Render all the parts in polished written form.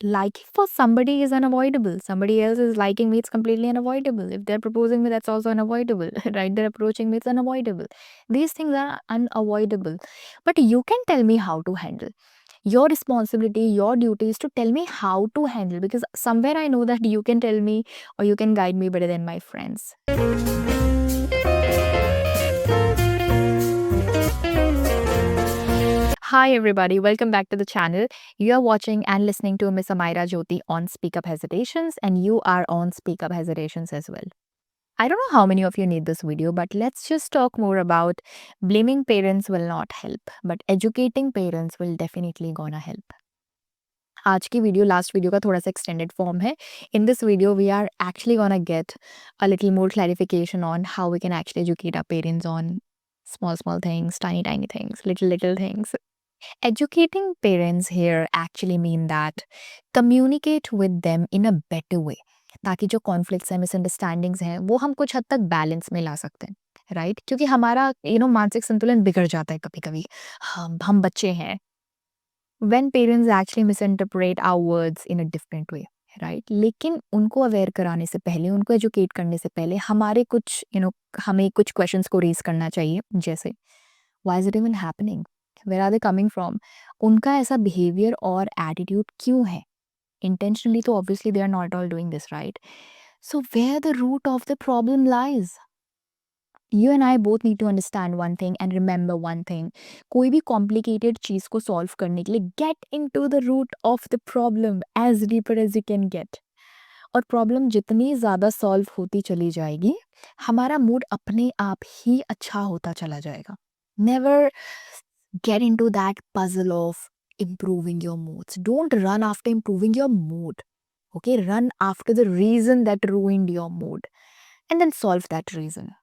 liking for somebody is unavoidable. Somebody else is liking me, it's completely unavoidable. If they're proposing me, that's also unavoidable, right? They're approaching me, it's unavoidable. These things are unavoidable. But you can tell me how to handle. Your responsibility, your duty is to tell me how to handle, because somewhere I know that you can tell me or you can guide me better than my friends. Hi, everybody. Welcome back to the channel. You are watching and listening to Miss Amaira Jyoti on Speak Up Hesitations, and you are on Speak Up Hesitations as well. I don't know how many of you need this video, but let's just talk more about blaming parents will not help, but educating parents will definitely gonna help. आज की video last video का थोड़ा सा extended form है. In this video we are actually gonna get a little more clarification on how we can actually educate our parents on small things, tiny things, little things. Educating parents here actually mean that communicate with them in a better way, ताकि जो conflicts हैं, misunderstandings हैं, वो हम कुछ हद तक balance में ला सकते हैं, राइट? क्योंकि हमारा मानसिक संतुलन बिगड़ जाता है कभी कभी. हम बच्चे हैं. When parents actually misinterpret our words in a different way, right? लेकिन उनको अवेयर कराने से पहले, उनको एजुकेट करने से पहले हमारे कुछ हमें कुछ क्वेश्चंस को रेज करना चाहिए. जैसे, why is it even happening, where are they coming from, उनका ऐसा बिहेवियर और एटीट्यूड क्यों है? इंटेंशनली तो obviously they are not all doing this, right? So where the root of the problem lies. You and I both need to understand one thing and remember one thing. कोई भी complicated चीज़ को solve करने के लिए get into the root of the problem as deeper as you can get. और problem जितनी ज़्यादा solve होती चली जाएगी, हमारा मूड अपने आप ही अच्छा होता चला जाएगा. Never get into that puzzle of improving your moods. Don't run after improving your mood. Okay, run after the reason that ruined your mood and then solve that reason.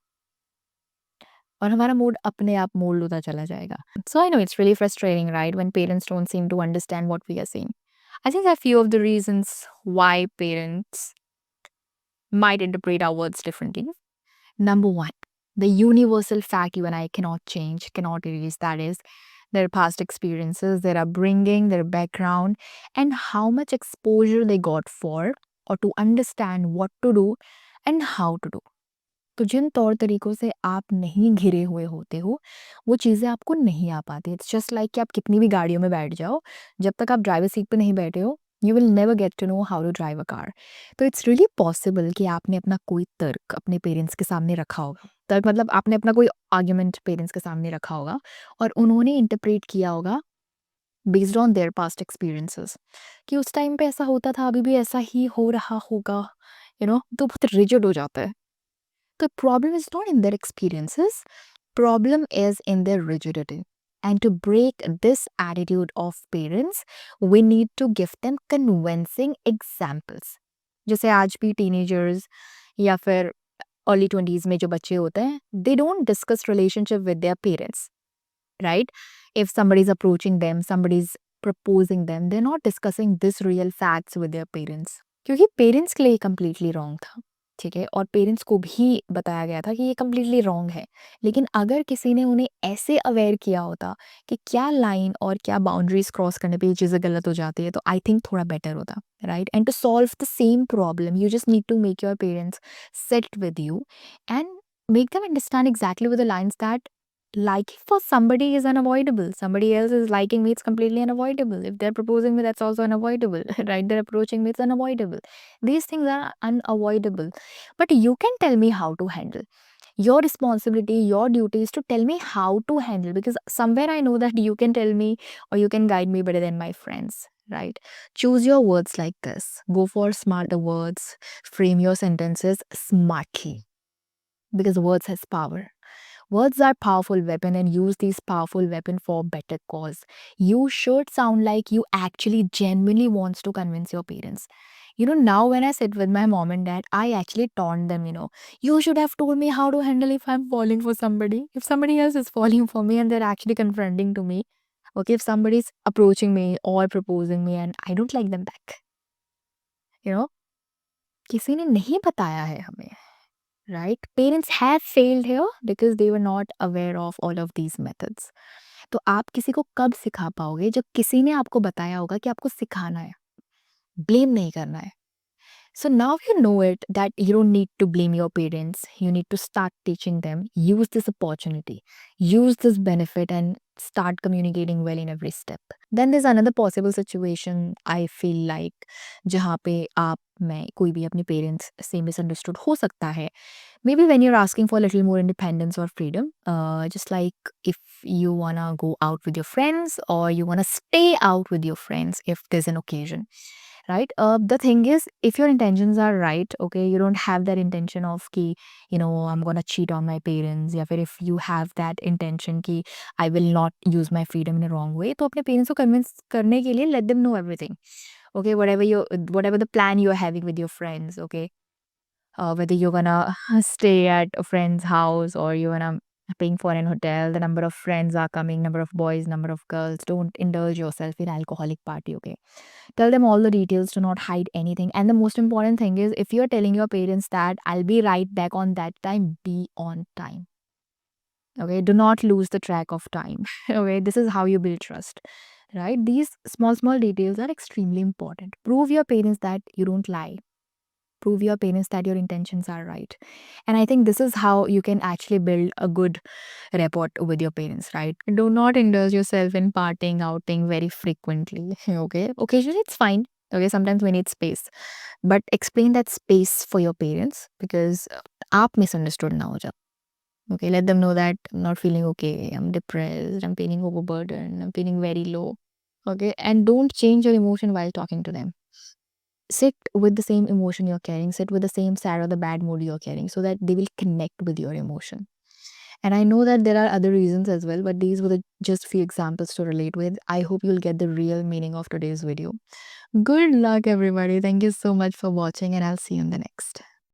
और हमारा मूड अपने आप मोल्ड होता चला जाएगा. So I know it's really frustrating, right, when parents don't seem to understand what we are saying. I think there are few of the reasons why parents might interpret our words differently. Number one, the universal fact you and I cannot change, cannot erase, that is their past experiences, their upbringing, their background, and how much exposure they got for or to understand what to do and how to do. तो जिन तौर तरीकों से आप नहीं घिरे हुए होते हो, वो चीज़ें आपको नहीं आ पाती. इट्स जस्ट लाइक कि आप कितनी भी गाड़ियों में बैठ जाओ, जब तक आप ड्राइवर सीट पे नहीं बैठे हो, you will never get to know how to drive a car. तो इट्स रियली पॉसिबल कि आपने अपना कोई तर्क अपने पेरेंट्स के सामने रखा होगा. तर्क मतलब आपने अपना कोई आर्ग्यूमेंट पेरेंट्स के सामने रखा होगा और उन्होंने इंटरप्रेट किया होगा based on their past experiences कि उस टाइम पे ऐसा होता था, अभी भी ऐसा ही हो रहा होगा, तो बहुत रिजिड हो जाता है. The problem is not in their experiences, problem is in their rigidity. And to break this attitude of parents, we need to give them convincing examples. जैसे आज भी teenagers या फिर early 20s में जो बच्चे होते हैं, they don't discuss relationship with their parents, right? If somebody is approaching them, somebody is proposing them, they're not discussing this real facts with their parents. क्योंकि पेरेंट्स के लिए ये कम्प्लीटली रॉन्ग था, ठीक है, और पेरेंट्स को भी बताया गया था कि ये कम्प्लीटली रॉन्ग है. लेकिन अगर किसी ने उन्हें ऐसे अवेयर किया होता कि क्या लाइन और क्या बाउंड्रीज क्रॉस करने पे ये चीज़ें गलत हो जाती है, तो आई थिंक थोड़ा बेटर होता, right? And to solve the same problem you just need to make your parents sit with you and make them understand exactly with the lines that liking for somebody is unavoidable. Somebody else is liking me, it's completely unavoidable. If they're proposing me, that's also unavoidable, right? They're approaching me, it's unavoidable. These things are unavoidable. But you can tell me how to handle. Your responsibility, your duty is to tell me how to handle, because somewhere I know that you can tell me or you can guide me better than my friends, right? Choose your words like this. Go for smarter words. Frame your sentences smartly, because words has power. Words are powerful weapon, and use these powerful weapon for better cause. You should sound like you actually genuinely wants to convince your parents. Now when I sit with my mom and dad, I actually taunt them, you should have told me how to handle if I'm falling for somebody. If somebody else is falling for me and they're actually confronting to me. Okay, if somebody's approaching me or proposing me and I don't like them back. किसी ने नहीं बताया है हमें. Right? Parents have failed here because they were not aware of all of these methods. तो आप किसी को कब सिखा पाओगे? जब किसी ने आपको बताया होगा कि आपको सिखाना है. ब्लेम नहीं करना है. So now you know it that you don't need to blame your parents. You need to start teaching them. Use this opportunity, use this benefit, and start communicating well in every step. Then there's another possible situation I feel like जहाँ पे आप मैं कोई भी अपने parents से misunderstood हो सकता है. Maybe when you're asking for a little more independence or freedom, just like if you wanna go out with your friends or you wanna stay out with your friends if there's an occasion, right? The thing is, if your intentions are right, okay, you don't have that intention of ki, I'm gonna cheat on my parents, या फिर if you have that intention ki I will not use my freedom in a wrong way, तो अपने parents को convince करने के लिए let them know everything, okay, whatever the plan you're having with your friends, okay, whether you're gonna stay at a friend's house or you're gonna paying for an hotel, the number of friends are coming, number of boys, number of girls, don't indulge yourself in alcoholic party, okay. Tell them all the details, do not hide anything. And the most important thing is, if you're telling your parents that I'll be right back on that time, be on time. Okay, do not lose the track of time. Okay, this is how you build trust, right? These small details are extremely important. Prove your parents that you don't lie. Prove your parents that your intentions are right. And I think this is how you can actually build a good rapport with your parents, right? Do not indulge yourself in partying, outing very frequently. Okay, occasionally it's fine. Okay, sometimes we need space, but explain that space for your parents because आप misunderstood ना हो जाओ. Okay, let them know that I'm not feeling okay, I'm depressed, I'm feeling overburdened, I'm feeling very low. Okay, and don't change your emotion while talking to them. Sit with the same emotion you're carrying, sit with the same sad or the bad mood you're carrying so that they will connect with your emotion. And I know that there are other reasons as well, but these were just few examples to relate with. I hope you'll get the real meaning of today's video. Good luck, everybody. Thank you so much for watching, and I'll see you in the next.